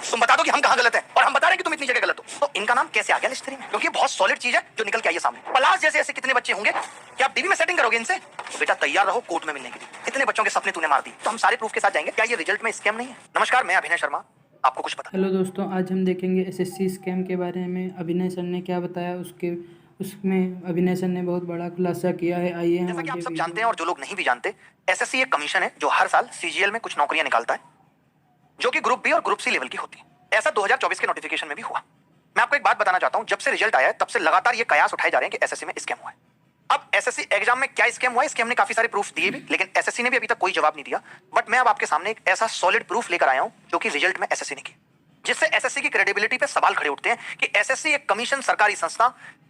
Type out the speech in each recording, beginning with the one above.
तुम बता दो कि हम कहाँ गलत हैं और हम बता रहे हैं कि तुम इतनी जगह गलत हो, तो इनका नाम कैसे आ गया लिस्ट 3 में? क्योंकि बहुत सॉलिड चीज है जो निकल के आई है सामने। पलाश जैसे ऐसे कितने बच्चे होंगे कि आप डीबी में सेटिंग करोगे इनसे, तो बेटा तैयार रहो कोर्ट में मिलने के लिए। इतने बच्चों के सपने तूने मार दिए, तो हम सारे प्रूफ के साथ जाएंगे। क्या ये रिजल्ट में स्कैम नहीं है? नमस्कार, मैं अभिनय शर्मा, आपको कुछ पता। हेलो दोस्तों, आज हम देखेंगे एसएससी स्कैम के बारे में। अभिनय सर ने क्या बताया उसमें अभिनय सर ने बहुत बड़ा खुलासा किया है। आइए हम जैसा कि आप आगे सब जानते हैं और जो लोग नहीं भी जानते, एसएससी एक कमीशन है जो हर साल सीजीएल में कुछ नौकरियां निकालता है जो कि ग्रुप बी और ग्रुप सी लेवल की होती है। ऐसा 2024 के नोटिफिकेशन में भी हुआ। मैं आपको एक बात बताना चाहता हूं, जब से रिजल्ट आया है तब से लगातार ये कयास उठाए जा रहे हैं कि एसएससी में स्कैम हुआ है। अब एसएससी एग्जाम में क्या स्कैम हुआ है, इसके हमने काफी सारे प्रूफ दिए भी, लेकिन एसएससी ने भी अभी तक कोई जवाब नहीं दिया। बट मैं अब आपके सामने एक ऐसा सॉलिड प्रूफ लेकर आया हूं जो कि रिजल्ट में एसएससी ने किया, जिससे एसएससी की क्रेडिबिलिटी पे सवाल खड़े उठते हैं कि एसएससी एक कमीशन सरकारी संस्था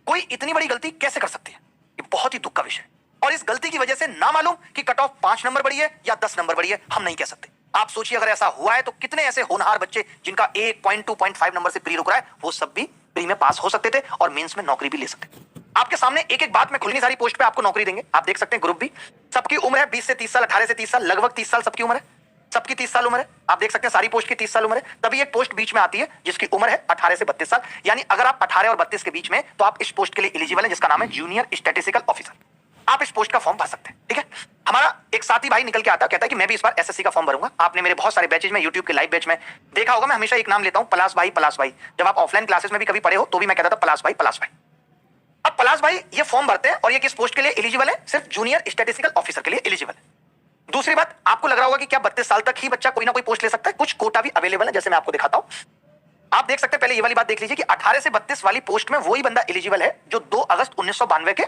कोई इतनी बड़ी गलती कैसे कर सकती है। ये बहुत ही दुख का विषय है और इस गलती की वजह से ना मालूम कि कट ऑफ 5 नंबर बढ़ी है या 10 नंबर बढ़ी है, हम नहीं कह सकते। आप सोचिए अगर ऐसा हुआ है तो कितने ऐसे होनहार बच्चे जिनका 1.2.5 नंबर से प्री रुक रहा है, वो सब भी प्री में पास हो सकते थे और मेंस में नौकरी भी ले सकते थे। आपके सामने एक एक बात में खुलनी सारी पोस्ट पे आपको नौकरी देंगे। आप देख सकते हैं ग्रुप बी, सबकी उम्र है 20 से 30 साल, 18 से 30 साल, लगभग 30 साल सबकी उम्र है। सबकी 30 साल उम्र है। आप देख सकते हैं सारी पोस्ट की 30 साल उम्र है। तभी एक पोस्ट बीच में आती है जिसकी उम्र है 18 से 32 साल, यानी अगर आप 18 और 32 के बीच में, तो आप इस पोस्ट के लिए एलिजिबल हैं, जिसका नाम है जूनियर स्टैटिस्टिकल ऑफिसर। आप इस पोस्ट का फॉर्म भर सकते हैं, ठीक है। हमारा एक साथी भाई निकल के आता है, कहता है कि मैं भी इस बार एसएससी का फॉर्म भरूंगा। आपने मेरे बहुत सारे बैचेज में, यूट्यूब के लाइव बैच में देखा होगा, मैं हमेशा एक नाम लेता हूं, पलाश भाई, पलाश भाई। जब आप ऑफलाइन क्लासेस में भी कभी पढ़े हो तो भी मैं कहता था पलाश भाई, पलाश भाई। अब पलाश भाई ये फॉर्म भरते हैं और ये किस पोस्ट के लिए एलिजिबल है? सिर्फ जूनियर स्टैटिस्टिकल ऑफिसर के लिए एलिजिबल है। दूसरी बात, आपको लग रहा होगा कि क्या 32 साल तक ही बच्चा कोई ना कोई पोस्ट ले सकता है? कुछ कोटा भी अवेलेबल है, जैसे मैं आपको दिखाता हूं। आप देख सकते हैं, पहले ये वाली बात देख लीजिए कि 18 से 32 वाली पोस्ट में वही बंदा एलिजिबल है जो 2 अगस्त 1992 के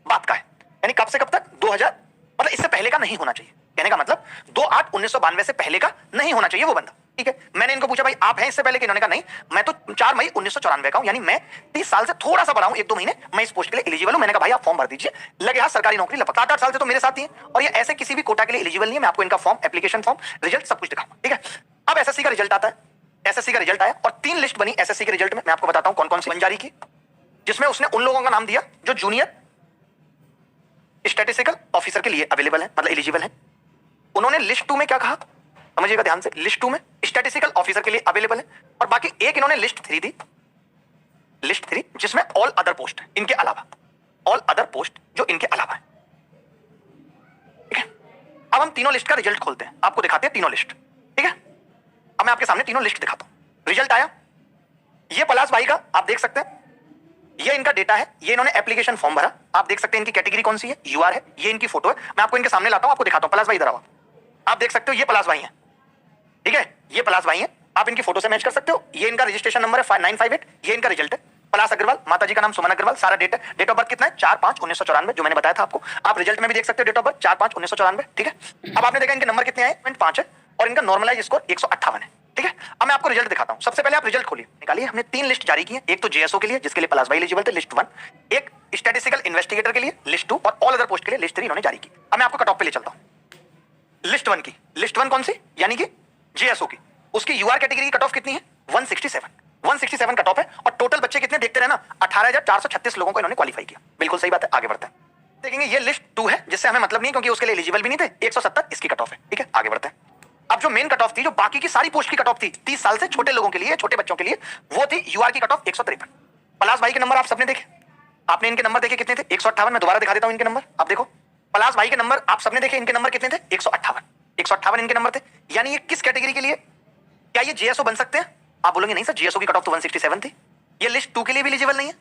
बाद का है। यानी कब से कब तक? 2000, मतलब इससे पहले का नहीं होना चाहिए। कहने का मतलब 2/8/1992 से पहले का नहीं होना चाहिए वो बंदा, ठीक है। मैंने इनको पूछा भाई आप हैं इससे पहले के? इन्होंने कहा नहीं, मैं तो 4 मई 1994 का हूं, यानी मैं 30 साल से थोड़ा सा बड़ा हूं, 1-2 महीने, मैं इस पोस्ट के लिए एलिजिबल हूं। मैंने कहा भाई आप फॉर्म भर दीजिए, लगे हाथ सरकारी नौकरी लपक। 7-8 साल से तो मेरे साथ ही है और ये ऐसे किसी भी कोटा के लिए एलिजिबल नहीं है। मैं आपको इनका फॉर्म, एप्लीकेशन फॉर्म, रिजल्ट सब कुछ दिखाऊंगा, ठीक है। अब एसएससी का रिजल्ट आता है, एसएससी का रिजल्ट आया और 3 लिस्ट बनी एसएससी के रिजल्ट में। मैं आपको बताता हूं कौन कौन सी बन जारी की, जिसमें उसने उन लोगों का नाम दिया जो जूनियर स्टैटिस्टिकल ऑफिसर के लिए अवेलेबल है, मतलब एलिजिबल है। उन्होंने लिस्ट 2 में क्या कहा, समझिएगा ध्यान से, लिस्ट 2 में स्टैटिस्टिकल ऑफिसर के लिए अवेलेबल है। और बाकी एक इन्होंने लिस्ट 3 दी, लिस्ट 3 जिसमें ऑल अदर पोस्ट है इनके अलावा, ऑल अदर पोस्ट जो इनके अलावा है, ठीक है। अब हम तीनों लिस्ट का रिजल्ट खोलते हैं, आपको दिखाते हैं तीनों लिस्ट, ठीक है। अब मैं आपके सामने तीनों लिस्ट दिखाता हूं। रिजल्ट आया, ये पलाश भाई का आप देख सकते हैं, ये इनका डेटा है, ये इन्होंने एप्लीकेशन फॉर्म भरा। आप देख सकते हैं इनकी कैटेगरी कौन सी है, यूआर है। ये इनकी फोटो है, मैं आपको इनके सामने लाता हूं, आपको दिखाता हूं। पलाश भाई इधर आओ, आप देख सकते हो ये पलाश भाई है, ठीक है। ये पलाश भाई है, आप इनकी फोटो से मैच कर सकते हो। ये इनका रजिस्ट्रेशन नंबर है 5958, ये इनका रिजल्ट है। पलाश अग्रवाल, माता जी का नाम सुमन अग्रवाल, सारा डेट है। डेट ऑफ बर्थ कितना है? 4/5/1994, जो मैंने बताया था आपको। आप रिजल्ट में भी देख सकते हो डेट ऑफ बर्थ 4/5/1994, ठीक है। अब आपने देखा इनके नंबर कितने आए? 5 है और इनका नॉर्मलाइज स्कोर 158 है, ठीक है। अब मैं आपको रिजल्ट दिखाता हूं। सबसे पहले आप रिजल्ट खोलिए, निकालिए। हमने 3 लिस्ट जारी की है, एक तो जेएसओ के लिए जिसके लिए पलाश भाई एलिजिबल थे, लिस्ट 1, एक स्टैटिस्टिकल इन्वेस्टिगेटर के लिए लिस्ट 2 और ऑल अदर पोस्ट के लिए लिस्ट 3 इन्होंने जारी की। अब मैं आपको कट ऑफ पे ले चलता हूं। लिस्ट 1 की, लिस्ट 1 कौन सी? यानी कि जेएसओ की, उसकी यूआर कैटेगरी की कट ऑफ कितनी है? 167 कट ऑफ है। और टोटल बच्चे कितने देखते रहे ना, 18,436 लोगों को इन्होंने क्वालिफाई किया। बिल्कुल सही बात है, आगे बढ़ते हैं। देखेंगे ये लिस्ट 2 है जिससे हमें मतलब नहीं, क्योंकि उसके लिए एलिजिबल भी नहीं थे। 170 इसकी कट ऑफ है, ठीक है। आगे बढ़ते हैं। अब जो मेन कट ऑफ थी, जो बाकी की सारी पोस्ट की कट ऑफ थी 30 साल से छोटे लोगों के लिए, छोटे बच्चों के लिए, वो थी यूआर की कट ऑफ 153। पलाश भाई के नंबर आप सबने देखे, आपने इनके नंबर देखे कितने थे? 158। मैं दोबारा दिखा देता हूं इनके नंबर, आप देखो। पलाश भाई के नंबर आप सबने देखे, इनके नंबर कितने थे? 158 इनके नंबर थे। यानी ये किस कैटेगरी के लिए? क्या ये जेएसओ बन सकते हैं? आप बोलेंगे नहीं सर, जेएसओ की कट ऑफ तो 167 थी, ये लिस्ट 2 के लिए भी एलिजिबल नहीं है।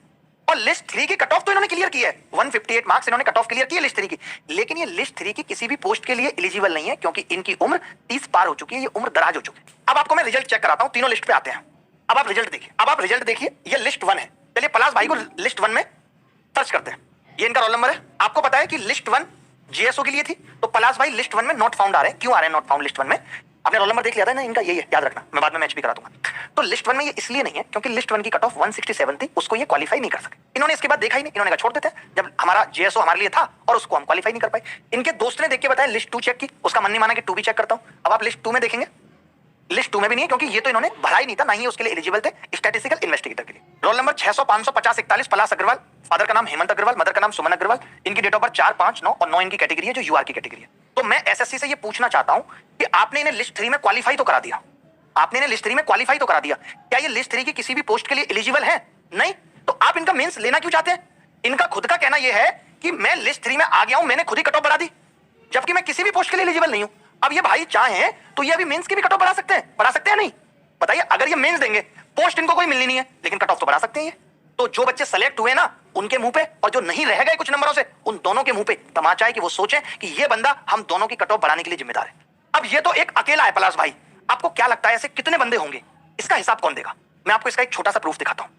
और लिस्ट 3 की कट ऑफ तो इन्होंने क्लियर की है, 158 मार्क्स इन्होंने कट ऑफ क्लियर की है लिस्ट 3 की। लेकिन ये लिस्ट 3 की किसी भी पोस्ट के लिए एलिजिबल नहीं है, क्योंकि इनकी उम्र 30 पार हो चुकी है, ये उम्र दराज हो चुकी है। अब आपको मैं रिजल्ट चेक कराता हूं, तीनों लिस्ट पे आते हैं। अब आप रिजल्ट देखिए, अब आप रिजल्ट देखिए, ये लिस्ट 1 है। चलिए पलाश भाई को लिस्ट 1 में सर्च करते हैं। ये इनका रोल नंबर है। आपको पता है कि लिस्ट 1 जेएसओ के लिए थी, तो पलाश भाई लिस्ट 1 में नॉट फाउंड आ रहे हैं। क्यों आ रहे हैं नॉट फाउंड लिस्ट 1 में? आपने रोल नंबर देख लिया था ना इनका, यही है, याद रखना, मैं बाद में मैच भी करा दूंगा। तो लिस्ट 1 में ये इसलिए नहीं है क्योंकि लिस्ट 1 की कट ऑफ 167 थी, उसको ये क्वालिफाई नहीं कर सके। इन्होंने इसके बाद देखा ही नहीं, इन्होंने कहा छोड़ देते हैं, जब हमारा जेएसओ हमारे लिए था और उसको हम क्वालिफाई नहीं कर पाए। इनके दोस्त ने देख के बताया लिस्ट 2 चेक की, उसका मन नहीं माना कि 2 भी चेक करता हूं। अब आप लिस्ट 2 में देखेंगे, लिस्ट 2 में भी नहीं है, क्योंकि ये तो इन्होंने भरा ही नहीं था, ना ही उसके लिए एलिजिबल थे स्टैटिस्टिकल इन्वेस्टिगेटर के लिए। रोल नंबर 600 550 41, पलाश अग्रवाल, फादर का नाम हेमंत अग्रवाल, मदर का नाम सुमन अग्रवाल। इनकी डेट ऑफ बर्थ 4, 5, 9 और 9 इनकी कैटेगरी है जो यूआर की कैटेगरी है। तो मैं एसएससी से ये पूछना चाहता हूं कि आपने इन्हें लिस्ट 3 में क्वालिफाई तो करा दिया, आपने इन्हें लिस्ट 3 में क्वालिफाई तो करा दिया, क्या ये लिस्ट 3 की किसी भी पोस्ट के लिए एलिजिबल है? नहीं। तो आप इनका मेंस लेना क्यों चाहते हैं? इनका खुद का कहना यह है कि मैं लिस्ट 3 में आ गया हूं, मैंने खुद ही कट ऑफ बढ़ा दी, जबकि मैं किसी भी पोस्ट के लिए एलिजिबल नहीं हूं। अब ये भाई चाहें तो ये अभी मेंस की भी कट ऑफ बढ़ा सकते हैं, बढ़ा सकते हैं नहीं? बताइए, अगर ये मेंस देंगे, पोस्ट इनको कोई मिलनी नहीं है, लेकिन कट ऑफ तो बढ़ा सकते हैं ये। तो जो बच्चे सेलेक्ट हुए ना, उनके मुंह पे, और जो नहीं रह गए कुछ नंबरों से, उन दोनों के मुंह पे तमाचा है कि वो सोचें कि ये बंदा हम दोनों की कट ऑफ बढ़ाने के लिए जिम्मेदार है। अब ये तो एक अकेला है पलाश भाई, आपको क्या लगता है ऐसे कितने बंदे होंगे? इसका हिसाब कौन देगा? मैं आपको इसका एक छोटा सा प्रूफ दिखाता हूं।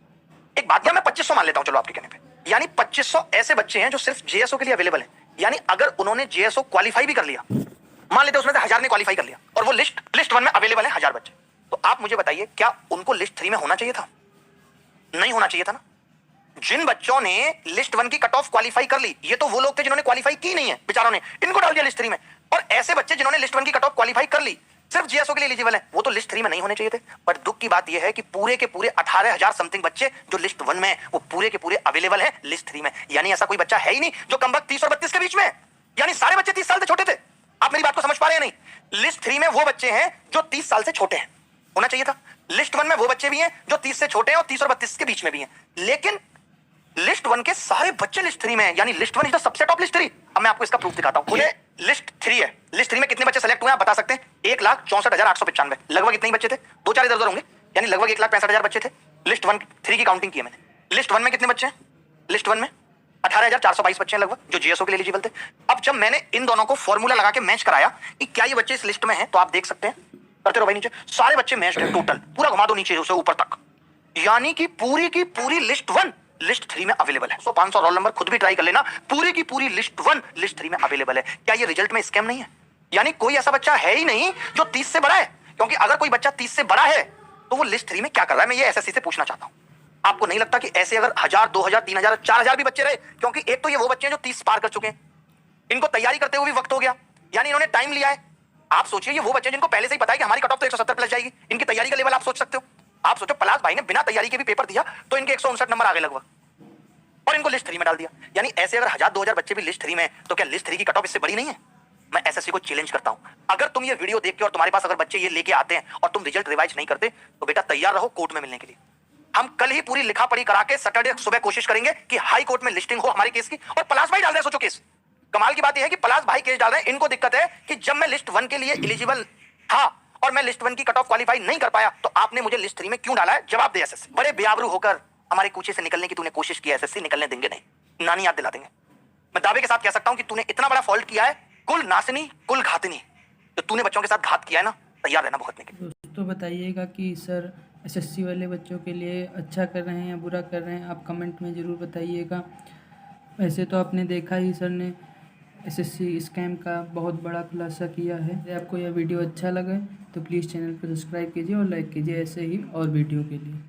एक बात, या मैं 2500 मान लेता हूं, चलो आपके कहने पे, यानी 2500 ऐसे बच्चे हैं जो सिर्फ जेएसओ के लिए अवेलेबल है। यानी अगर उन्होंने जेएसओ क्वालिफाई भी कर लिया, मान लेते हैं उसमें से 1000 ने क्वालिफाई कर लिया, और वो लिस्ट 1 में अवेलेबल है 1000 बच्चे, तो आप मुझे बताइए, क्या उनको लिस्ट 3 में होना चाहिए था? नहीं होना चाहिए था ना। जिन बच्चों ने लिस्ट 1 की कट ऑफ क्वालिफाई कर ली, ये तो वो लोग थे जिन्होंने क्वालिफाई की नहीं है, बेचारों ने इनको डाल दिया लिस्ट 3 में। और ऐसे बच्चे जिन्होंने लिस्ट 1 की कट ऑफ क्वालिफाई कर ली, सिर्फ जीएसओ के लिए एलिजिबल है, वो तो लिस्ट 3 में नहीं होने चाहिए थे। पर दुख की बात यह है कि पूरे के पूरे 18,000 समथिंग बच्चे जो लिस्ट 1 में है, वो पूरे के पूरे अवेलेबल है लिस्ट 3 में। यानी ऐसा कोई बच्चा है ही नहीं जो कमबख्त 30 और 32 के बीच में है। यानी सारे बच्चे 30 साल से छोटे थे। आप मेरी बात को समझ पा रहे हैं नहीं? लिस्ट 3 में वो बच्चे हैं जो 30 साल से छोटे हैं, होना चाहिए था। लिस्ट 1 में वो बच्चे भी हैं जो 30 से छोटे हैं और 30 और 32 के बीच में भी हैं। लेकिन लिस्ट 1 के सारे बच्चे लिस्ट 3 में हैं, यानी list 1 is the subset of list 3। अब मैं आपको इसका प्रूफ दिखाता हूं। ये लिस्ट 3 है। लिस्ट 3 में कितने बच्चे सेलेक्ट हुए आप बता सकते हैं? 1,64,895, लगभग इतने ही बच्चे थे, 2-4 इधर-उधर होंगे, यानी लगभग 1,65,000 बच्चे थे। लिस्ट 3 की काउंटिंग की है मैंने। लिस्ट 1 में कितने बच्चे हैं? लिस्ट 1 में 18,422 बच्चे हैं लगभग, जो जीएसओ के लिए एलिजिबल थे। अब जब मैंने इन दोनों को फॉर्मूला लगा के मैच कराया कि क्या ये बच्चे इस लिस्ट में हैं, तो आप देख सकते हैं, करते रहो भाई नीचे, सारे बच्चे मैच्ड हैं टोटल, पूरा घुमा दो नीचे से ऊपर तक, यानी कि पूरी की पूरी लिस्ट 1 लिस्ट 3 में अवेलेबल है। 500 रोल नंबर खुद भी ट्राई कर लेना, पूरी की पूरी लिस्ट 1 लिस्ट 3 में अवेलेबल है। क्या ये रिजल्ट में स्कैम नहीं है? यानी कोई ऐसा बच्चा है ही नहीं जो 30 से बड़ा है, क्योंकि अगर कोई बच्चा 30 से बड़ा है तो वो लिस्ट 3 में क्या कर रहा है? मैं ये एसएससी से पूछना चाहता हूं। आपको नहीं लगता कि ऐसे अगर 1000, 2000, 3000, 4000 भी बच्चे रहे, क्योंकि एक तो ये वो बच्चे हैं जो 30 पार कर चुके हैं, इनको तैयारी करते हुए भी वक्त हो गया, यानी इन्होंने टाइम लिया है। आप सोचिए, ये वो बच्चे जिनको पहले से ही पता है कि हमारी कट ऑफ तो 170 प्लस जाएगी, इनकी तैयारी का लेवल आप सोच सकते हो। आप सोचो, पलाश भाई ने बिना तैयारी के भी पेपर दिया तो इनके 159 नंबर आ गए लगभग, और इनको लिस्ट 3 में डाल दिया। यानी ऐसे अगर 1000, 2000 बच्चे भी लिस्ट 3 में है, तो क्या लिस्ट 3 की कट ऑफ इससे बड़ी नहीं है? मैं एसएससी को चैलेंज करता हूं, अगर तुम ये वीडियो देख के और तुम्हारे पास अगर बच्चे ये लेके आते हैं और तुम रिजल्ट रिवाइज नहीं करते, तो बेटा तैयार रहो कोर्ट में मिलने के लिए। हम कल ही पूरी लिखा पढ़ी करा के सैटरडे सुबह कोशिश करेंगे कि हाई कोर्ट में लिस्टिंग हो हमारे केस की। और पलाश भाई डाल रहे हैं, सोचो केस। कमाल की बात यह है कि पलाश भाई केस डाल रहे हैं। इनको दिक्कत है कि जब मैं लिस्ट 1 के लिए एलिजिबल था और मैं लिस्ट 1 की कट ऑफ क्वालिफाई नहीं कर पाया, तो आपने मुझे लिस्ट 3 में क्यों डाला है? जवाब दे एसएससी। बड़े बेआबरू होकर हमारे कूचे से निकलने की तूने कोशिश की, एसएससी निकलने देंगे नहीं, नानी याद दिला देंगे। मैं दावे के साथ कह सकता हूं कि तूने इतना बड़ा फॉल्ट किया है, कुल नासनी कुल घातनी, तो तूने बच्चों के साथ घात किया है ना, तैयार रहना भुगतने के लिए। दोस्तों बताइएगा कि सर एसएससी वाले बच्चों के लिए अच्छा कर रहे हैं या बुरा कर रहे हैं, आप कमेंट में ज़रूर बताइएगा। वैसे तो आपने देखा ही, सर ने एसएससी स्कैम का बहुत बड़ा खुलासा किया है। यदि आपको यह वीडियो अच्छा लगे तो प्लीज़ चैनल को सब्सक्राइब कीजिए और लाइक कीजिए ऐसे ही और वीडियो के लिए।